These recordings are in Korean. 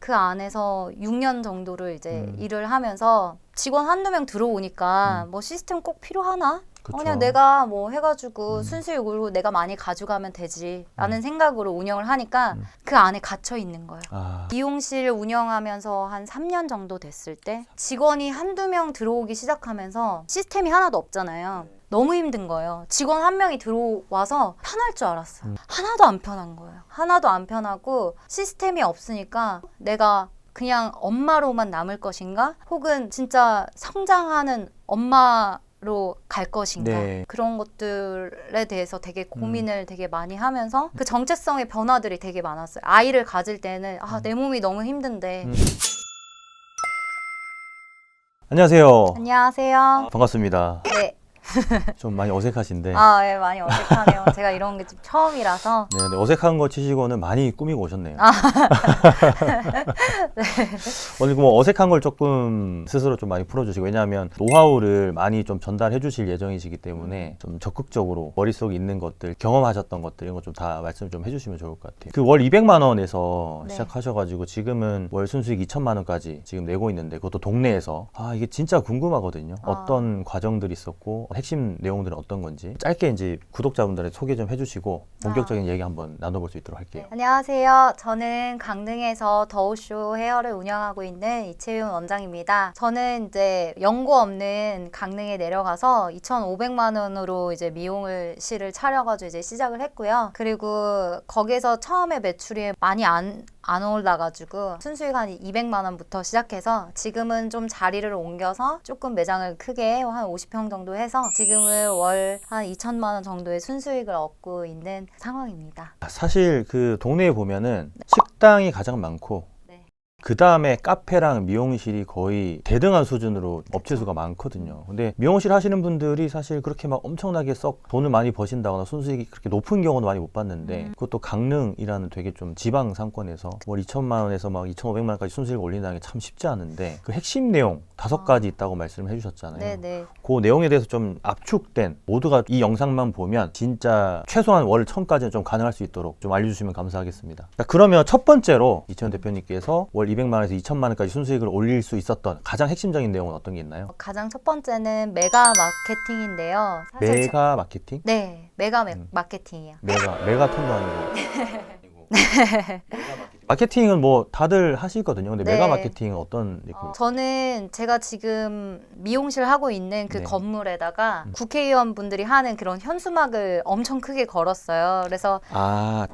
그 안에서 6년 정도를 이제 일을 하면서 직원 한두 명 들어오니까 뭐 시스템 꼭 필요하나? 그쵸. 그냥 내가 뭐 해가지고 순수익 올고 내가 많이 가져가면 되지 라는 생각으로 운영을 하니까 그 안에 갇혀 있는 거예요. 미용실 운영하면서 한 3년 정도 됐을 때 직원이 한두 명 들어오기 시작하면서 시스템이 하나도 없잖아요. 너무 힘든 거예요. 직원 한 명이 들어와서 편할 줄 알았어요. 하나도 안 편한 거예요. 하나도 안 편하고 시스템이 없으니까 내가 그냥 엄마로만 남을 것인가? 혹은 진짜 성장하는 엄마로 갈 것인가? 네. 그런 것들에 대해서 되게 고민을 되게 많이 하면서 그 정체성의 변화들이 되게 많았어요. 아이를 가질 때는 내 몸이 너무 힘든데. 안녕하세요. 안녕하세요. 반갑습니다. 네. 좀 많이 어색하신데. 네, 많이 어색하네요. 제가 이런 게 좀 처음이라서. 네, 근데 어색한 거 치시고는 많이 꾸미고 오셨네요. 네. 오늘 뭐 어색한 걸 조금 스스로 좀 많이 풀어주시고, 왜냐하면 노하우를 많이 좀 전달해 주실 예정이시기 때문에 좀 적극적으로 머릿속에 있는 것들, 경험하셨던 것들 이런 거 좀 다 말씀 좀 해주시면 좋을 것 같아요. 그 월 200만 원에서 네. 시작하셔가지고 지금은 월 순수익 2천만 원까지 지금 내고 있는데, 그것도 동네에서 이게 진짜 궁금하거든요. 어떤 과정들이 있었고 핵심 내용들은 어떤 건지 짧게 이제 구독자분들의 소개 좀 해주시고 본격적인 얘기 한번 나눠볼 수 있도록 할게요. 안녕하세요. 저는 강릉에서 더우쇼 헤어를 운영하고 있는 이채윤 원장입니다. 저는 이제 연고 없는 강릉에 내려가서 2,500만 원으로 이제 미용실을 차려가지고 이제 시작을 했고요. 그리고 거기서 처음에 매출이 많이 안 올라가지고 순수익 한 200만 원부터 시작해서 지금은 좀 자리를 옮겨서 조금 매장을 크게 한 50평 정도 해서 지금은 월 한 2천만 원 정도의 순수익을 얻고 있는 상황입니다. 사실 그 동네에 보면은 식당이 가장 많고 그 다음에 카페랑 미용실이 거의 대등한 수준으로 업체 수가 많거든요. 근데 미용실 하시는 분들이 사실 그렇게 막 엄청나게 썩 돈을 많이 버신다거나 순수익이 그렇게 높은 경우는 많이 못 봤는데, 그것도 강릉이라는 되게 좀 지방 상권에서 월 2천만 원에서 막 2,500만 원까지 순수익을 올린다는 게 참 쉽지 않은데, 그 핵심 내용 5가지 있다고 말씀을 해주셨잖아요. 네네. 그 내용에 대해서 좀 압축된, 모두가 이 영상만 보면 진짜 최소한 월 1,000까지는 좀 가능할 수 있도록 좀 알려주시면 감사하겠습니다. 그러면 첫 번째로 이채윤 대표님께서 월 200만 원에서 2천만 원까지 순수익을 올릴 수 있었던 가장 핵심적인 내용은 어떤 게 있나요? 가장 첫 번째는 메가 마케팅인데요. 사실 메가 마케팅? 네, 메가 마케팅이요. 메가톤도 아니고. 마케팅은 뭐 다들 하시거든요. 근데 네. 메가 마케팅은 어떤 느낌이에요? 저는 제가 지금 미용실 하고 있는 그 네. 건물에다가 국회의원 분들이 하는 그런 현수막을 엄청 크게 걸었어요. 그래서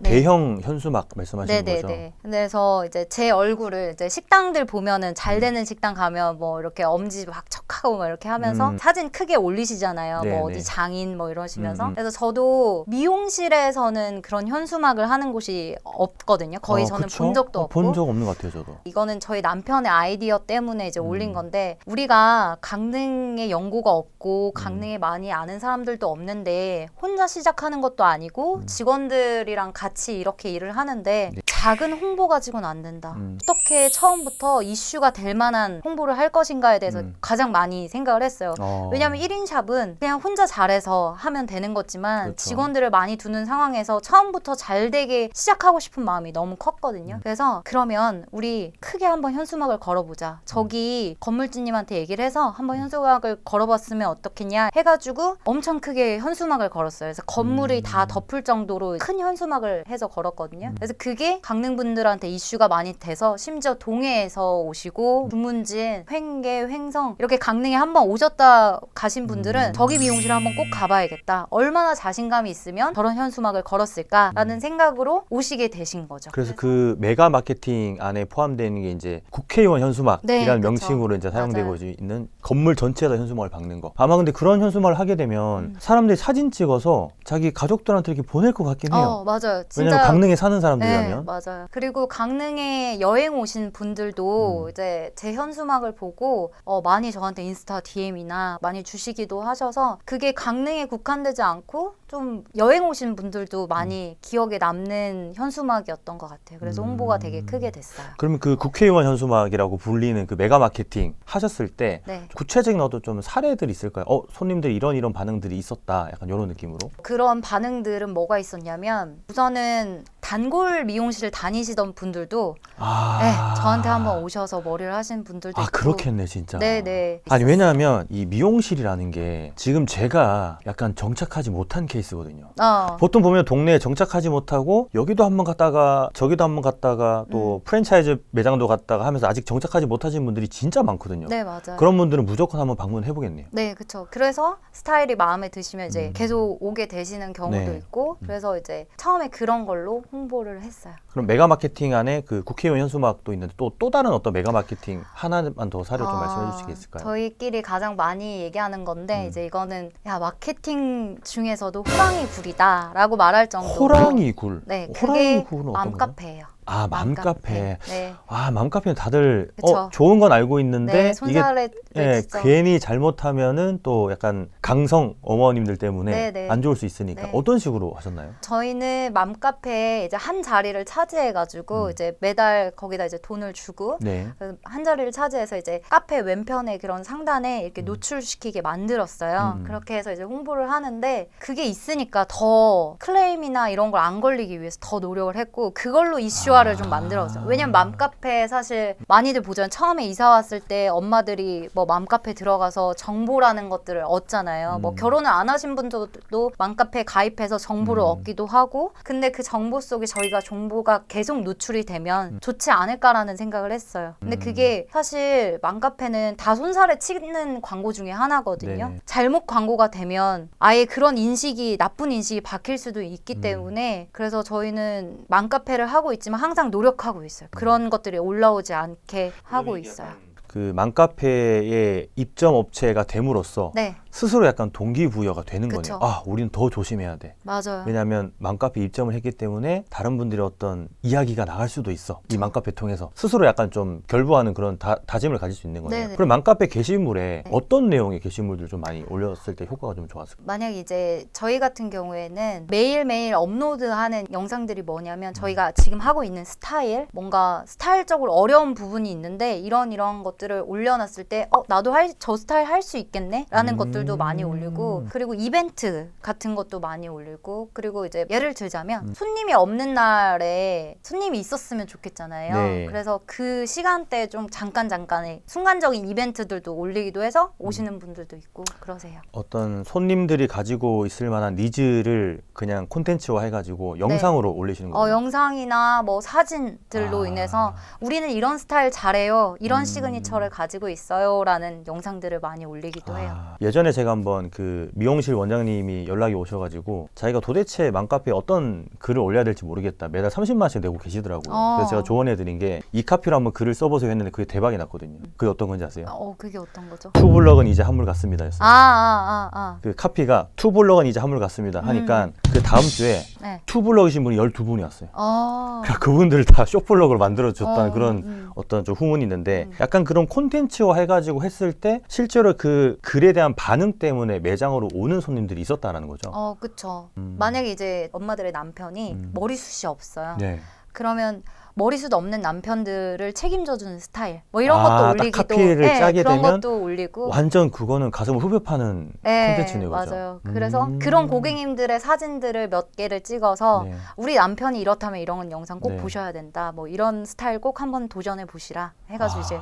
네. 대형 현수막 말씀하시는 거죠? 네네네. 그래서 이제 제 얼굴을 이제 식당들 보면은 잘 되는 식당 가면 뭐 이렇게 엄지 막 척하고 막 이렇게 하면서 사진 크게 올리시잖아요. 네네. 뭐 어디 장인 뭐 이러시면서. 그래서 저도 미용실에서는 그런 현수막을 하는 곳이 없거든요. 거의 저는 그쵸? 본 적도 없고. 본 적 없는 것 같아요, 저도. 이거는 저희 남편의 아이디어 때문에 이제 올린 건데, 우리가 강릉에 연고가 없고 강릉에 많이 아는 사람들도 없는데 혼자 시작하는 것도 아니고 직원들이랑 같이 이렇게 일을 하는데 작은 홍보 가지고는 안 된다. 어떻게 처음부터 이슈가 될 만한 홍보를 할 것인가에 대해서 가장 많이 생각을 했어요. 왜냐하면 1인 샵은 그냥 혼자 잘해서 하면 되는 거지만 그렇죠. 직원들을 많이 두는 상황에서 처음부터 잘 되게 시작하고 싶은 마음이 너무 컸거든요. 그래서 그러면 우리 크게 한번 현수막을 걸어보자. 저기 건물주님한테 얘기를 해서 한번 현수막을 걸어봤으면 어떻겠냐 해가지고 엄청 크게 현수막을 걸었어요. 그래서 건물이 다 덮을 정도로 큰 현수막을 해서 걸었거든요. 그래서 그게 강릉 분들한테 이슈가 많이 돼서 심지어 동해에서 오시고 주문진, 횡계, 횡성 이렇게 강릉에 한번 오셨다 가신 분들은 저기 미용실에 한번 꼭 가봐야겠다. 얼마나 자신감이 있으면 저런 현수막을 걸었을까라는 생각으로 오시게 되신 거죠. 그래서 그 메가 마케팅 안에 포함되는 게 이제 국회의원 현수막이라는 네, 그쵸. 명칭으로 이제 사용되고 맞아요. 있는 건물 전체에다 현수막을 박는 거. 아마 근데 그런 현수막을 하게 되면 사람들이 사진 찍어서 자기 가족들한테 이렇게 보낼 것 같긴 해요. 맞아요. 진짜. 왜냐면 강릉에 사는 네, 사람들이라면. 맞아요. 그리고 강릉에 여행 오신 분들도 이제 제 현수막을 보고 많이 저한테 인스타 DM이나 많이 주시기도 하셔서 그게 강릉에 국한되지 않고 좀 여행 오신 분들도 많이 기억에 남는 현수막이었던 것 같아요. 그래서 홍보가 되게 크게 됐어요. 그러면 그 국회의원 현수막이라고 불리는 그 메가 마케팅 하셨을 때 네. 구체적인 어떤 좀 사례들이 있을까요? 손님들이 이런 반응들이 있었다. 약간 이런 느낌으로. 그런 반응들은 뭐가 있었냐면 우선은 단골 미용실 다니시던 분들도 네, 저한테 한번 오셔서 머리를 하신 분들도 있고. 그렇겠네 진짜. 네네. 아니 왜냐하면 이 미용실이라는 게 지금 제가 약간 정착하지 못한 케이스거든요. 보통 보면 동네에 정착하지 못하고 여기도 한번 갔다가 저기도 한번 갔다가 또 프랜차이즈 매장도 갔다가 하면서 아직 정착하지 못하신 분들이 진짜 많거든요. 네, 맞아요. 그런 분들은 무조건 한번 방문해 보겠네요. 네, 그렇죠. 그래서 스타일이 마음에 드시면 이제 계속 오게 되시는 경우도 네. 있고, 그래서 이제 처음에 그런 걸로 홍보를 했어요. 그럼 메가 마케팅 안에 그 국회의원 현수막도 있는데 또 다른 어떤 메가 마케팅 하나만 더 사례 좀 말씀해 주실 수 있을까요? 저희끼리 가장 많이 얘기하는 건데 이제 이거는 야 마케팅 중에서도 호랑이 굴이다라고 말할 정도로. 호랑이 굴. 네, 호랑이 그게 굴은 어떤 거예요? 맘카페예요. 아, 맘카페. 네. 아, 맘카페는 다들 그쵸. 좋은 건 알고 있는데 네, 손살에 예, 괜히 잘못하면은 또 약간 강성 어머님들 때문에 네, 네. 안 좋을 수 있으니까 네. 어떤 식으로 하셨나요? 저희는 맘카페에 이제 한 자리를 차지해가지고 이제 매달 거기다 이제 돈을 주고 네. 그래서 한 자리를 차지해서 이제 카페 왼편에 그런 상단에 이렇게 노출시키게 만들었어요. 그렇게 해서 이제 홍보를 하는데 그게 있으니까 더 클레임이나 이런 걸 안 걸리기 위해서 더 노력을 했고 그걸로 이슈화를 좀 만들었어요. 왜냐면 맘카페 사실 많이들 보잖아요. 처음에 이사 왔을 때 엄마들이 뭐 맘카페 들어가서 정보라는 것들을 얻잖아요. 뭐 결혼을 안 하신 분들도 맘카페에 가입해서 정보를 얻기도 하고 근데 그 정보 속에 저희가 정보가 계속 노출이 되면 좋지 않을까라는 생각을 했어요. 근데 그게 사실 맘카페는 다 손살에 치는 광고 중에 하나거든요. 네. 잘못 광고가 되면 아예 그런 인식이 나쁜 인식이 박힐 수도 있기 때문에 그래서 저희는 맘카페를 하고 있지만 항상 노력하고 있어요. 그런 것들이 올라오지 않게 하고 있어요. 그 맘카페의 입점 업체가 됨으로써 네, 스스로 약간 동기부여가 되는 그쵸. 거네요. 아, 우리는 더 조심해야 돼. 맞아요. 왜냐하면 맘카페 입점을 했기 때문에 다른 분들의 어떤 이야기가 나갈 수도 있어. 이 맘카페 통해서 스스로 약간 좀 결부하는 그런 다짐을 가질 수 있는 거네요. 네네. 그럼 맘카페 게시물에 어떤 내용의 게시물들 좀 많이 올렸을 때 효과가 좀 좋았을까요? 만약 이제 저희 같은 경우에는 매일매일 업로드하는 영상들이 뭐냐면 저희가 지금 하고 있는 스타일 뭔가 스타일적으로 어려운 부분이 있는데 이런 것들을 올려놨을 때 나도 저 스타일 할 수 있겠네? 라는 것들도 많이 올리고 그리고 이벤트 같은 것도 많이 올리고 그리고 이제 예를 들자면 손님이 없는 날에 손님이 있었으면 좋겠잖아요. 네. 그래서 그 시간대에 좀 잠깐의 순간적인 이벤트들도 올리기도 해서 오시는 분들도 있고 그러세요. 어떤 손님들이 가지고 있을 만한 니즈를 그냥 콘텐츠화 해가지고 영상으로 올리시는 거예요? 영상이나 뭐 사진들로 인해서 우리는 이런 스타일 잘해요. 이런 시그니처를 가지고 있어요. 라는 영상들을 많이 올리기도 해요. 예전에 제가 한번 그 미용실 원장님이 연락이 오셔가지고 자기가 도대체 맘카페에 어떤 글을 올려야 될지 모르겠다. 매달 30만 원씩 내고 계시더라고요. 그래서 제가 조언해드린 게 이 카피로 한번 글을 써보세요 했는데 그게 대박이 났거든요. 그게 어떤 건지 아세요? 그게 어떤 거죠? 투블럭은 이제 한물 같습니다 였어요. 아. 그 카피가 투블럭은 이제 한물 같습니다 하니까 그 다음 주에 네. 투블럭이신 분이 12분이 왔어요. 아. 그러니까 그분들을 다 쇼블럭으로 만들어줬다는 그런 어떤 좀 후문이 있는데 약간 그런 콘텐츠화 해가지고 했을 때 실제로 그 글에 대한 반응 때문에 매장으로 오는 손님들이 있었다는 거죠. 그쵸. 만약에 이제 엄마들의 남편이 머리숱이 없어요. 네. 그러면 머리숱 없는 남편들을 책임져주는 스타일 뭐 이런 것도 딱 올리기도 카피를 짜게 그런 되면 것도 올리고 완전 그거는 가슴을 후벼 파는 콘텐츠네요. 그죠? 맞아요. 그래서 그런 고객님들의 사진들을 몇 개를 찍어서 네. 우리 남편이 이렇다면 이런 영상 꼭 네. 보셔야 된다. 뭐 이런 스타일 꼭 한번 도전해 보시라 해가지고 이제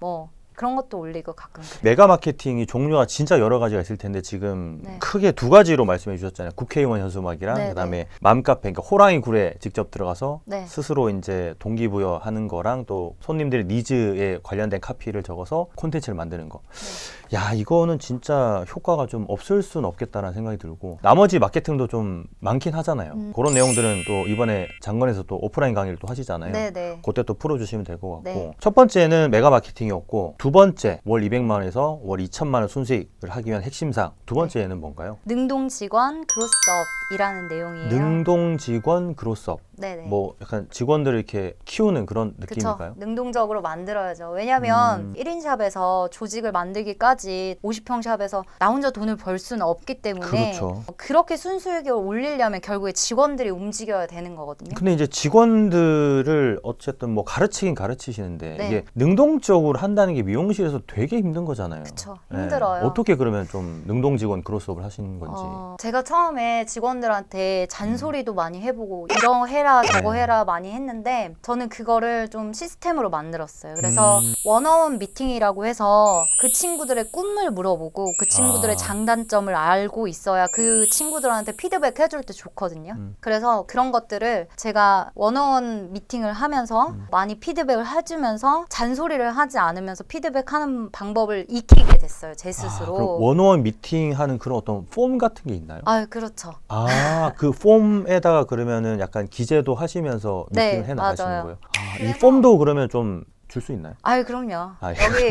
뭐 그런 것도 올리고 가끔 그래요. 메가 마케팅이 종류가 진짜 여러 가지가 있을 텐데 지금 네. 크게 두 가지로 말씀해 주셨잖아요. 국회의원 현수막이랑 네, 그다음에 맘카페, 그러니까 호랑이 굴에 직접 들어가서 네. 스스로 이제 동기부여하는 거랑 또 손님들의 니즈에 관련된 카피를 적어서 콘텐츠를 만드는 거. 야, 이거는 진짜 효과가 좀 없을 수는 없겠다라는 생각이 들고 나머지 마케팅도 좀 많긴 하잖아요. 그런 내용들은 또 이번에 장건에서 또 오프라인 강의를 또 하시잖아요. 네네. 그때 또 풀어주시면 될 것 같고 네. 첫 번째는 메가 마케팅이었고 두 번째 월 200만 원에서 월 2천만 원 순수익을 하기 위한 핵심사항 두 번째는 뭔가요? 능동 직원 그로스업이라는 내용이에요. 능동 직원 그로스업. 네네. 뭐 약간 직원들을 이렇게 키우는 그런 그쵸. 느낌일까요? 능동적으로 만들어야죠. 왜냐면 1인 샵에서 조직을 만들기까지 50평 샵에서 나 혼자 돈을 벌 수는 없기 때문에 그렇죠. 그렇게 순수익을 올리려면 결국에 직원들이 움직여야 되는 거거든요. 근데 이제 직원들을 어쨌든 뭐 가르치긴 가르치시는데 네. 이게 능동적으로 한다는 게 미용실에서 되게 힘든 거잖아요. 그쵸. 네. 힘들어요. 어떻게 그러면 좀 능동 직원 크로스업을 하시는 건지. 제가 처음에 직원들한테 잔소리도 많이 해보고 이런 거 해라 저거 해라 많이 했는데 저는 그거를 좀 시스템으로 만들었어요. 그래서 원어원 미팅이라고 해서 그 친구들의 꿈을 물어보고 그 친구들의 장단점을 알고 있어야 그 친구들한테 피드백 해줄 때 좋거든요. 그래서 그런 것들을 제가 원어원 미팅을 하면서 많이 피드백을 해주면서 잔소리를 하지 않으면서 피드백하는 방법을 익히게 됐어요. 제 스스로. 그럼 원어원 미팅하는 그런 어떤 폼 같은 게 있나요? 아, 그렇죠. 그 폼에다가 그러면은 약간 기재도 하시면서 미팅을 네, 해 나가시는 맞아요. 거예요? 이 폼도 그러면 좀 줄 수 있나요? 아유, 그럼요.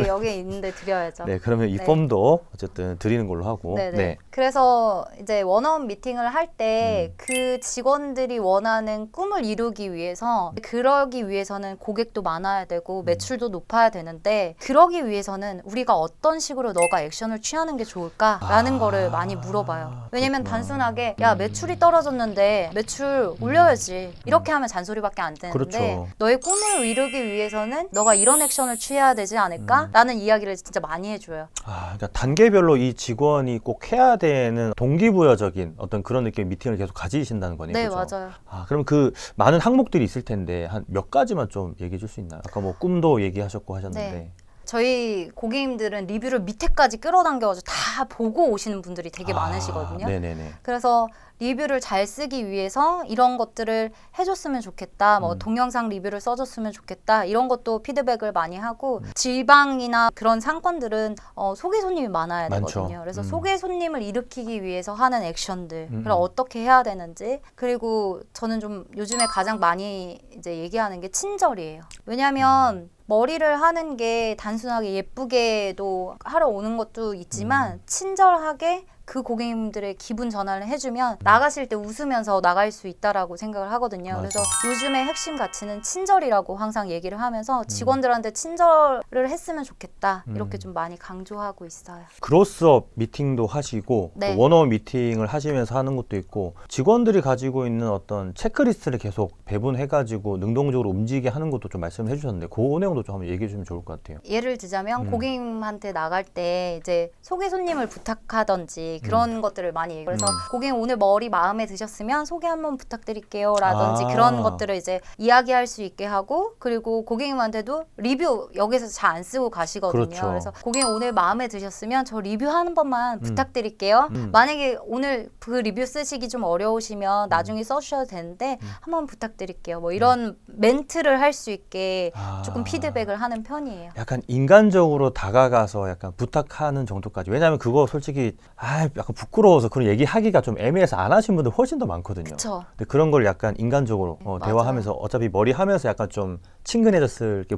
여기 있는데 드려야죠. 네, 그러면 이 네. 폼도 어쨌든 드리는 걸로 하고. 네네. 네. 그래서 이제 원어원 미팅을 할 때 그 직원들이 원하는 꿈을 이루기 위해서 그러기 위해서는 고객도 많아야 되고 매출도 높아야 되는데 그러기 위해서는 우리가 어떤 식으로 너가 액션을 취하는 게 좋을까라는 거를 많이 물어봐요. 왜냐면 그렇구나. 단순하게 야 매출이 떨어졌는데 매출 올려야지 이렇게 하면 잔소리밖에 안 되는데 그렇죠. 너의 꿈을 이루기 위해서는 너가 이런 액션을 취해야 되지 않을까라는 이야기를 진짜 많이 해줘요. 그러니까 단계별로 이 직원이 꼭 해야 되는 동기부여적인 어떤 그런 느낌의 미팅을 계속 가지신다는 거네요. 네, 그죠? 맞아요. 그럼 그 많은 항목들이 있을 텐데 한 몇 가지만 좀 얘기해 줄 수 있나요? 아까 뭐 꿈도 얘기하셨고 하셨는데. 네. 저희 고객님들은 리뷰를 밑에까지 끌어당겨가지고 다 보고 오시는 분들이 되게 많으시거든요. 네네네. 그래서 리뷰를 잘 쓰기 위해서 이런 것들을 해줬으면 좋겠다. 뭐 동영상 리뷰를 써줬으면 좋겠다. 이런 것도 피드백을 많이 하고 지방이나 그런 상권들은 소개 손님이 많아야 많죠. 되거든요. 그래서 소개 손님을 일으키기 위해서 하는 액션들, 그럼 어떻게 해야 되는지. 그리고 저는 좀 요즘에 가장 많이 이제 얘기하는 게 친절이에요. 왜냐하면 머리를 하는 게 단순하게 예쁘게도 하러 오는 것도 있지만 친절하게 그 고객님들의 기분 전환을 해주면 나가실 때 웃으면서 나갈 수 있다라고 생각을 하거든요. 맞아. 그래서 요즘의 핵심 가치는 친절이라고 항상 얘기를 하면서 직원들한테 친절을 했으면 좋겠다. 이렇게 좀 많이 강조하고 있어요. 크로스업 미팅도 하시고 네. 또 원어원 미팅을 하시면서 하는 것도 있고 직원들이 가지고 있는 어떤 체크리스트를 계속 배분해가지고 능동적으로 움직이게 하는 것도 좀 말씀을 해주셨는데 그 내용도 좀 한번 얘기해 주시면 좋을 것 같아요. 예를 들자면 고객님한테 나갈 때 이제 소개 손님을 부탁하던지 그런 것들을 많이 얘기해요. 그래서 고객님 오늘 머리 마음에 드셨으면 소개 한번 부탁드릴게요 라든지 그런 것들을 이제 이야기할 수 있게 하고 그리고 고객님한테도 리뷰 여기서 잘 안 쓰고 가시거든요. 그렇죠. 그래서 고객님 오늘 마음에 드셨으면 저 리뷰 한 번만 부탁드릴게요. 만약에 오늘 그 리뷰 쓰시기 좀 어려우시면 나중에 써주셔도 되는데 한번 부탁드릴게요. 뭐 이런 멘트를 할 수 있게 조금 피드백을 하는 편이에요. 약간 인간적으로 다가가서 약간 부탁하는 정도까지. 왜냐하면 그거 솔직히 약간 부끄러워서 그런 얘기하기가 좀 애매해서 안 하신 분들 훨씬 더 많거든요. 그쵸. 근데 그런 걸 약간 인간적으로 대화하면서 어차피 머리 하면서 약간 좀 친근해졌을 게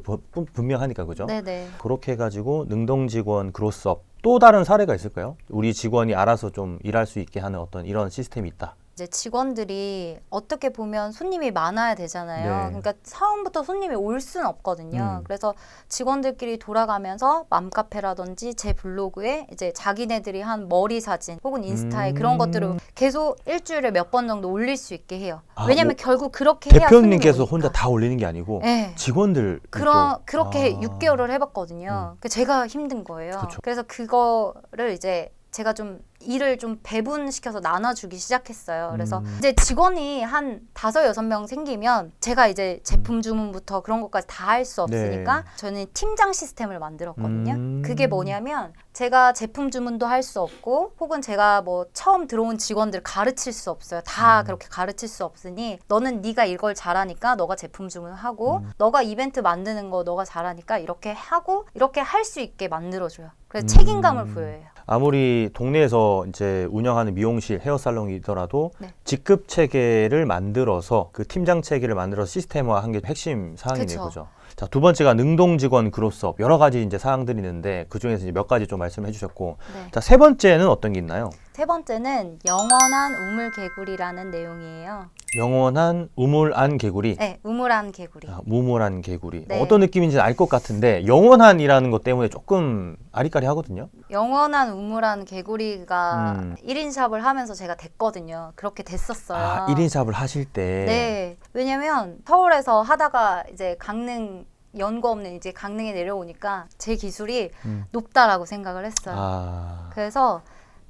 분명하니까 그죠? 네네. 그렇게 해가지고 능동 직원 크로스업 또 다른 사례가 있을까요? 우리 직원이 알아서 좀 일할 수 있게 하는 어떤 이런 시스템이 있다. 이제 직원들이 어떻게 보면 손님이 많아야 되잖아요. 네. 그러니까 처음부터 손님이 올 수는 없거든요. 그래서 직원들끼리 돌아가면서 맘카페라든지 제 블로그에 이제 자기네들이 한 머리 사진 혹은 인스타에 그런 것들을 계속 일주일에 몇 번 정도 올릴 수 있게 해요. 왜냐면 결국 그렇게 해야 대표님께서 손님이 혼자 오니까. 다 올리는 게 아니고 네. 직원들 그렇게 6개월을 해봤거든요. 제가 힘든 거예요. 그쵸. 그래서 그거를 이제 제가 좀 일을 좀 배분시켜서 나눠주기 시작했어요. 그래서 이제 직원이 한 5-6명 생기면 제가 이제 제품 주문부터 그런 것까지 다 할 수 없으니까 네. 저는 팀장 시스템을 만들었거든요. 그게 뭐냐면 제가 제품 주문도 할 수 없고 혹은 제가 뭐 처음 들어온 직원들 가르칠 수 없어요. 다 그렇게 가르칠 수 없으니 너는 네가 이걸 잘하니까 너가 제품 주문하고 너가 이벤트 만드는 거 너가 잘하니까 이렇게 하고 이렇게 할 수 있게 만들어줘요. 그래서 책임감을 부여해요. 아무리 동네에서 이제 운영하는 미용실, 헤어살롱이더라도 네. 직급 체계를 만들어서 그 팀장 체계를 만들어서 시스템화한 게 핵심 사항이네요, 그쵸. 그죠? 자, 두 번째가 능동 직원 크로스업 여러 가지 이제 사항들이 있는데 그 중에서 이제 몇 가지 좀 말씀해 주셨고, 네. 자, 세 번째는 어떤 게 있나요? 세 번째는 영원한 우물개구리라는 내용이에요. 영원한 우물안 개구리. 네, 우물안 개구리. 무물한 개구리. 네. 어떤 느낌인지 알 것 같은데 영원한이라는 것 때문에 조금 아리까리 하거든요. 영원한 우물안 개구리가 1인 샵을 하면서 제가 됐거든요. 그렇게 됐었어요. 1인 샵을 하실 때. 네. 왜냐면 서울에서 하다가 이제 강릉 연고 없는 이제 강릉에 내려오니까 제 기술이 높다라고 생각을 했어요. 그래서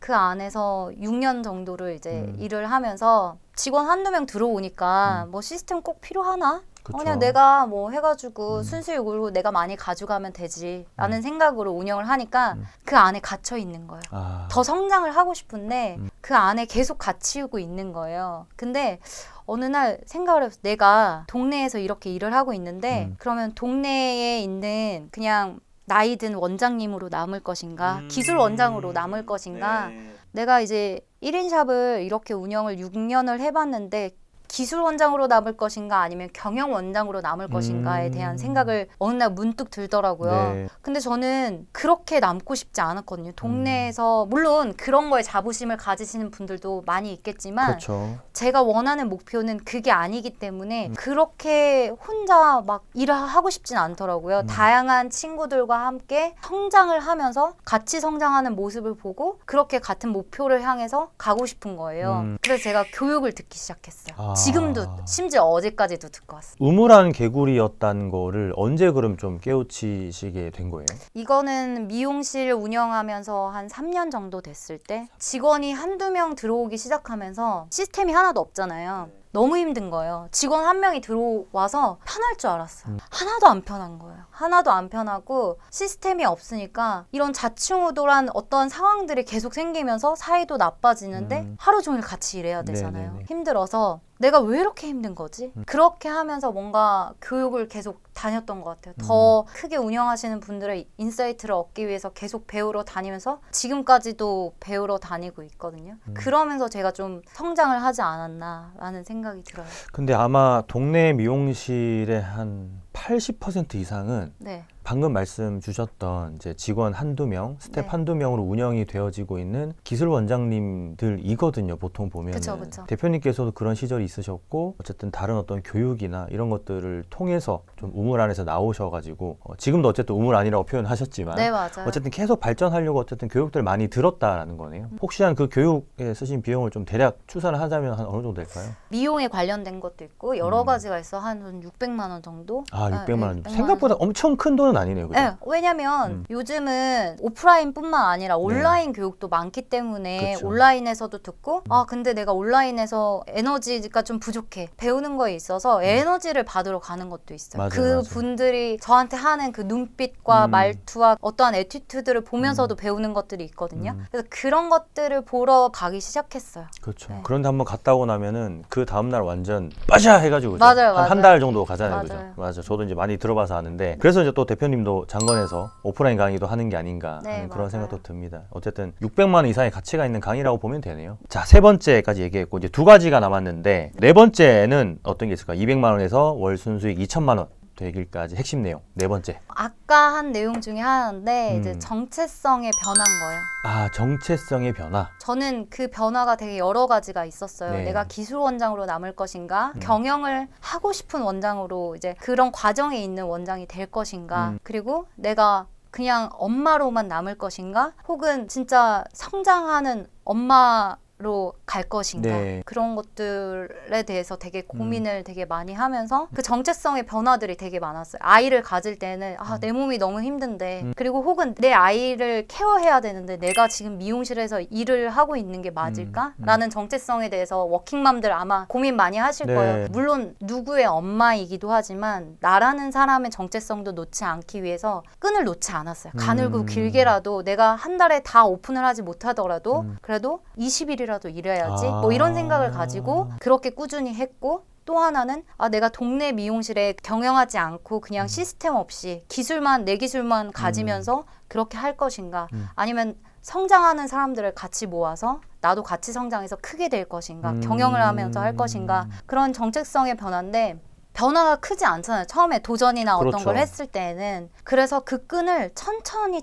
그 안에서 6년 정도를 이제 일을 하면서 직원 한두 명 들어오니까 뭐 시스템 꼭 필요하나? 그쵸. 그냥 내가 뭐 해가지고 순수익으로 내가 많이 가져가면 되지 라는 생각으로 운영을 하니까 그 안에 갇혀 있는 거예요. 더 성장을 하고 싶은데 그 안에 계속 갇히고 있는 거예요. 근데 어느 날 생각을 해서 내가 동네에서 이렇게 일을 하고 있는데 그러면 동네에 있는 그냥 나이 든 원장님으로 남을 것인가 기술 원장으로 남을 것인가 내가 이제 1인 샵을 이렇게 운영을 6년을 해봤는데 기술 원장으로 남을 것인가 아니면 경영 원장으로 남을 것인가에 대한 생각을 어느 날 문득 들더라고요. 네. 근데 저는 그렇게 남고 싶지 않았거든요. 동네에서 물론 그런 거에 자부심을 가지시는 분들도 많이 있겠지만 그렇죠. 제가 원하는 목표는 그게 아니기 때문에 그렇게 혼자 막 일을 하고 싶진 않더라고요. 다양한 친구들과 함께 성장을 하면서 같이 성장하는 모습을 보고 그렇게 같은 목표를 향해서 가고 싶은 거예요. 그래서 제가 교육을 듣기 시작했어요. 지금도 심지어 어제까지도 듣고 왔어요. 우물안 개구리였다는 거를 언제 그럼 좀 깨우치시게 된 거예요? 이거는 미용실 운영하면서 한 3년 정도 됐을 때 직원이 한두 명 들어오기 시작하면서 시스템이 하나도 없잖아요. 너무 힘든 거예요. 직원 한 명이 들어와서 편할 줄 알았어요. 하나도 안 편한 거예요. 하나도 안 편하고 시스템이 없으니까 이런 자충우돌한 어떤 상황들이 계속 생기면서 사이도 나빠지는데 하루 종일 같이 일해야 되잖아요. 네네네. 힘들어서 내가 왜 이렇게 힘든 거지? 그렇게 하면서 뭔가 교육을 계속 다녔던 것 같아요. 더 크게 운영하시는 분들의 인사이트를 얻기 위해서 계속 배우러 다니면서 지금까지도 배우러 다니고 있거든요. 그러면서 제가 좀 성장을 하지 않았나라는 생각이 들어요. 근데 아마 동네 미용실의 한 80% 이상은 네. 방금 말씀 주셨던 이제 직원 한두 명, 스텝 네. 한두 명으로 운영이 되어지고 있는 기술 원장님들이거든요. 보통 보면은. 그쵸. 대표님께서도 그런 시절이 있으셨고 어쨌든 다른 어떤 교육이나 이런 것들을 통해서 좀 우물 안에서 나오셔가지고 지금도 어쨌든 우물 안이라고 표현하셨지만 네, 맞아요. 어쨌든 계속 발전하려고 어쨌든 교육들 많이 들었다라는 거네요. 혹시 한 그 교육에 쓰신 비용을 좀 대략 추산을 하자면 한 어느 정도 될까요? 미용에 관련된 것도 있고 여러 가지가 있어 한 600만 원 정도? 아, 600만 원. 600만 생각보다 엄청 큰 돈은 아니네요. 그죠? 네, 왜냐면 요즘은 오프라인뿐만 아니라 온라인 교육도 많기 때문에 그쵸. 온라인에서도 듣고 아 근데 내가 온라인에서 에너지가 좀 부족해 배우는 거에 있어서 에너지를 받으러 가는 것도 있어요. 맞아요, 그 맞아요. 분들이 저한테 하는 그 눈빛과 말투와 어떠한 애티튜드를 보면서도 배우는 것들이 있거든요. 그래서 그런 것들을 보러 가기 시작했어요. 그렇죠. 네. 그런데 한번 갔다 오고 나면은 그 다음날 완전 빠샤 해가지고 맞아요, 한 맞아요. 달 정도 가잖아요. 맞아요. 그죠? 맞아. 저도 이제 많이 들어봐서 아는데 그래서 이제 또 대표님도 장건에서 오프라인 강의도 하는 게 아닌가 네, 하는 그런 맞아요. 생각도 듭니다. 어쨌든 600만 원 이상의 가치가 있는 강의라고 보면 되네요. 자, 세 번째까지 얘기했고 이제 두 가지가 남았는데 네 번째는 어떤 게 있을까? 200만 원에서 월 순수익 2천만 원 되길까지 핵심 내용. 네 번째. 아까 한 내용 중에 하나인데 이제 음. 정체성의 변화인 거예요. 아, 정체성의 변화. 저는 그 변화가 되게 여러 가지가 있었어요. 네. 내가 기술 원장으로 남을 것인가, 경영을 하고 싶은 원장으로 이제 그런 과정에 있는 원장이 될 것인가, 그리고 내가 그냥 엄마로만 남을 것인가, 혹은 진짜 성장하는 엄마로 갈 것인가, 네. 그런 것들에 대해서 되게 고민을 되게 많이 하면서 그 정체성의 변화들이 되게 많았어요. 아이를 가질 때는 아, 내 몸이 너무 힘든데, 그리고 혹은 내 아이를 케어해야 되는데 내가 지금 미용실에서 일을 하고 있는 게 맞을까? 라는 정체성에 대해서 워킹맘들 아마 고민 많이 하실 네. 거예요. 물론 누구의 엄마이기도 하지만 나라는 사람의 정체성도 놓지 않기 위해서 끈을 놓지 않았어요. 가늘고 길게라도 내가 한 달에 다 오픈을 하지 못하더라도 그래도 20일이라도 일해야지 뭐 이런 생각을 가지고 그렇게 꾸준히 했고, 또 하나는 아, 내가 동네 미용실에 경영하지 않고 그냥 시스템 없이 기술만 내 기술만 가지면서 그렇게 할 것인가, 아니면 성장하는 사람들을 같이 모아서 나도 같이 성장해서 크게 될 것인가, 경영을 하면서 할 것인가, 그런 정체성의 변화인데 변화가 크지 않잖아요. 처음에 도전이나 어떤 그렇죠. 걸 했을 때는. 그래서 그 끈을 천천히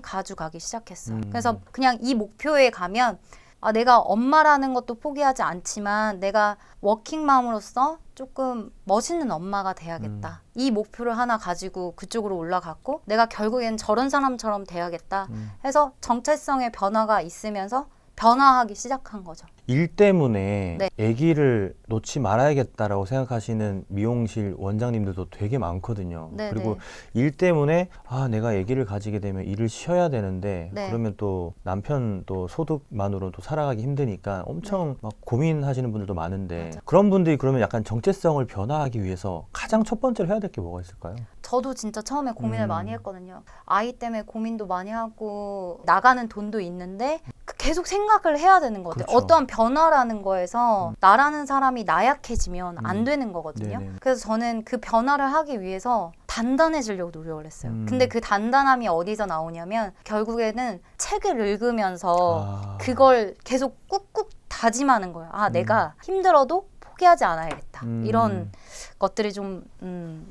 가져가기 시작했어요. 그래서 그냥 이 목표에 가면 아, 내가 엄마라는 것도 포기하지 않지만 내가 워킹맘으로서 조금 멋있는 엄마가 돼야겠다. 이 목표를 하나 가지고 그쪽으로 올라갔고, 내가 결국엔 저런 사람처럼 돼야겠다 해서 정체성의 변화가 있으면서 변화하기 시작한 거죠. 일 때문에 네. 아기를 놓지 말아야겠다라고 생각하시는 미용실 원장님들도 되게 많거든요. 네, 그리고 네. 일 때문에 내가 아기를 가지게 되면 일을 쉬어야 되는데 네. 그러면 또 남편 또 소득만으로 또 살아가기 힘드니까 엄청 막 고민하시는 분들도 많은데 맞아. 그런 분들이 그러면 약간 정체성을 변화하기 위해서 가장 첫 번째로 해야 될 게 뭐가 있을까요? 저도 진짜 처음에 고민을 많이 했거든요. 아이 때문에 고민도 많이 하고 나가는 돈도 있는데 계속 생각을 해야 되는 것 같아요. 그렇죠. 어떤 변화라는 거에서 나라는 사람이 나약해지면 안 되는 거거든요. 네네. 그래서 저는 그 변화를 하기 위해서 단단해지려고 노력을 했어요. 음. 근데 그 단단함이 어디서 나오냐면 결국에는 책을 읽으면서 아. 그걸 계속 꾹꾹 다짐하는 거예요. 내가 힘들어도 포기하지 않아야겠다. 이런 것들이 좀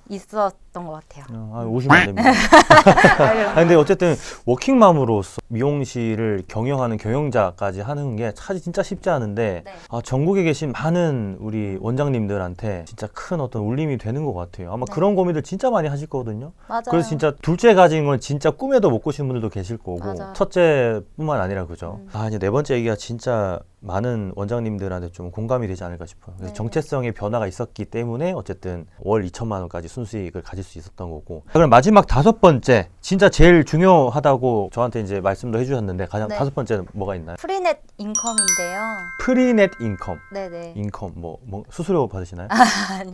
있었던 것 같아요. 오시면 안 됩니다. 근데 어쨌든 워킹맘으로서 미용실을 경영하는 경영자까지 하는 게 진짜 쉽지 않은데 네. 전국에 계신 많은 우리 원장님들한테 진짜 큰 어떤 울림이 되는 것 같아요. 아마 네. 그런 고민들 진짜 많이 하실 거거든요. 맞아요. 그래서 진짜 둘째 가진 건 진짜 꿈에도 못 꾸시는 분들도 계실 거고 맞아요. 첫째뿐만 아니라 그죠. 이제 네 번째 얘기가 진짜 많은 원장님들한테 좀 공감이 되지 않을까 싶어요. 그래서 네. 정체성의 변화가 있었기 때문에 어쨌든 월 2천만 원까지 순수익을 가질 수 있었던 거고. 그럼 마지막 다섯 번째, 진짜 제일 중요하다고 저한테 이제 말씀도 해주셨는데 가장 네. 다섯 번째는 뭐가 있나요? 프리넷 인컴인데요. 프리넷 인컴. 네네. 인컴 뭐 수수료 받으시나요? 아니요.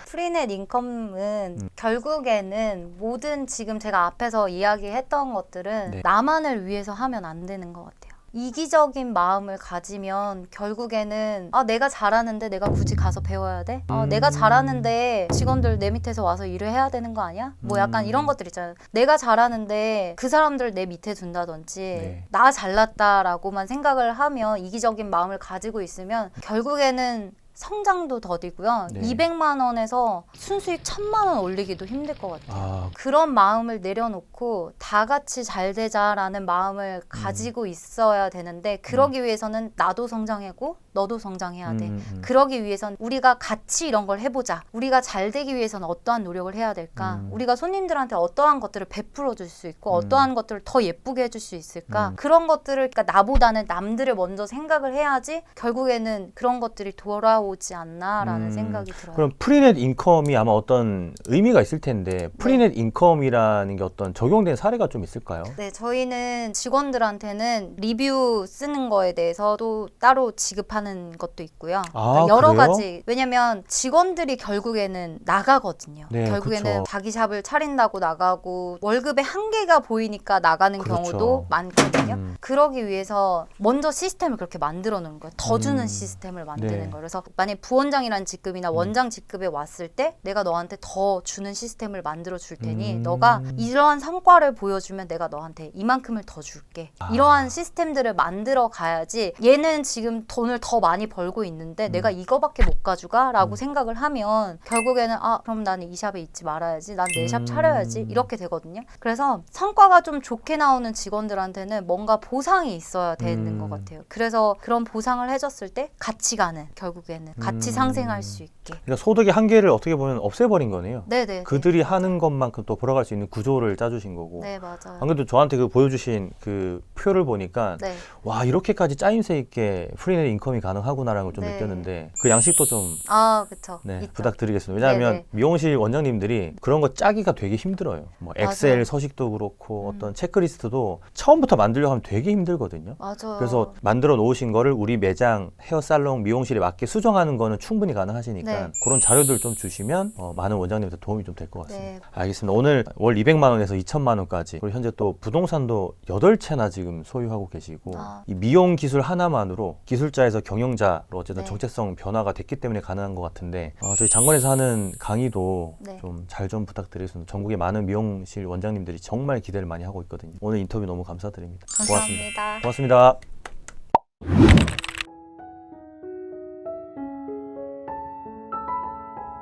프리넷 인컴은 결국에는 모든 지금 제가 앞에서 이야기했던 것들은 네. 나만을 위해서 하면 안 되는 것 같아요. 이기적인 마음을 가지면 결국에는 내가 잘하는데 내가 굳이 가서 배워야 돼? 내가 잘하는데 직원들 내 밑에서 와서 일을 해야 되는 거 아니야? 뭐 약간 이런 것들 있잖아요. 내가 잘하는데 그 사람들 내 밑에 둔다든지 네. 나 잘났다라고만 생각을 하면 이기적인 마음을 가지고 있으면 결국에는 성장도 더디고요. 네. 200만 원에서 순수익 1000만 원 올리기도 힘들 것 같아요. 아, 그런 마음을 내려놓고 다 같이 잘 되자라는 마음을 가지고 있어야 되는데 그러기 위해서는 나도 성장하고 너도 성장해야 돼. 그러기 위해선 우리가 같이 이런 걸 해보자. 우리가 잘 되기 위해서는 어떠한 노력을 해야 될까? 우리가 손님들한테 어떠한 것들을 베풀어 줄 수 있고 어떠한 것들을 더 예쁘게 해줄 수 있을까? 그런 것들을 그러니까 나보다는 남들을 먼저 생각을 해야지 결국에는 그런 것들이 돌아오지 않나라는 생각이 들어요. 그럼 프리넷 인컴이 아마 어떤 의미가 있을 텐데 프리넷 인컴이라는 게 어떤 적용된 사례가 좀 있을까요? 네, 저희는 직원들한테는 리뷰 쓰는 거에 대해서도 따로 지급하는 것도 있고요. 아, 여러 그래요? 가지. 왜냐면 직원들이 결국에는 나가거든요. 네, 결국에는 그쵸. 자기 샵을 차린다고 나가고 월급의 한계가 보이니까 나가는 그렇죠. 경우도 많거든요. 그러기 위해서 먼저 시스템을 그렇게 만들어 놓은 거예요. 더 주는 시스템을 만드는 네. 거예요. 그래서 만약 부원장이라는 직급이나 원장 직급에 왔을 때 내가 너한테 더 주는 시스템을 만들어 줄 테니 너가 이러한 성과를 보여주면 내가 너한테 이만큼을 더 줄게. 이러한 시스템들을 만들어 가야지 얘는 지금 돈을 더 많이 벌고 있는데 내가 이거밖에 못 가져가 라고 생각을 하면 결국에는 그럼 나는 이 샵에 있지 말아야지. 난 내 샵 차려야지. 이렇게 되거든요. 그래서 성과가 좀 좋게 나오는 직원들한테는 뭔가 보상이 있어야 되는 것 같아요. 그래서 그런 보상을 해줬을 때 같이 가는 결국에는 같이 상생할 수 있게. 그러니까 소득의 한계를 어떻게 보면 없애버린 거네요. 네네. 그들이 하는 것만큼 또 벌어갈 수 있는 구조를 짜주신 거고. 네, 맞아요. 안 그래도 저한테 그 보여주신 그 표를 보니까 네. 와, 이렇게까지 짜임새 있게 프리넷 인컴이 가능하구나라는 걸 좀 네. 느꼈는데 그 양식도 좀 그쵸. 네, 있죠. 부탁드리겠습니다. 왜냐하면 네네. 미용실 원장님들이 그런 거 짜기가 되게 힘들어요. 뭐 엑셀 맞아요. 서식도 그렇고 어떤 체크리스트도 처음부터 만들려고 하면 되게 힘들거든요. 맞아요. 그래서 만들어 놓으신 거를 우리 매장 헤어살롱 미용실에 맞게 수정하는 거는 충분히 가능하시니까 네. 그런 자료들 좀 주시면 많은 원장님한테 도움이 좀 될 것 같습니다. 네. 알겠습니다. 오늘 월 200만 원에서 2천만 원까지 그리고 현재 또 부동산도 8채나 지금 소유하고 계시고 이 미용 기술 하나만으로 기술자에서 경영자로 어쨌든 네. 정체성 변화가 됐기 때문에 가능한 것 같은데 저희 장건에서 하는 강의도 네. 좀 잘 좀 부탁드리겠습니다. 전국의 많은 미용실 원장님들이 정말 기대를 많이 하고 있거든요. 오늘 인터뷰 너무 감사드립니다. 감사합니다. 고맙습니다.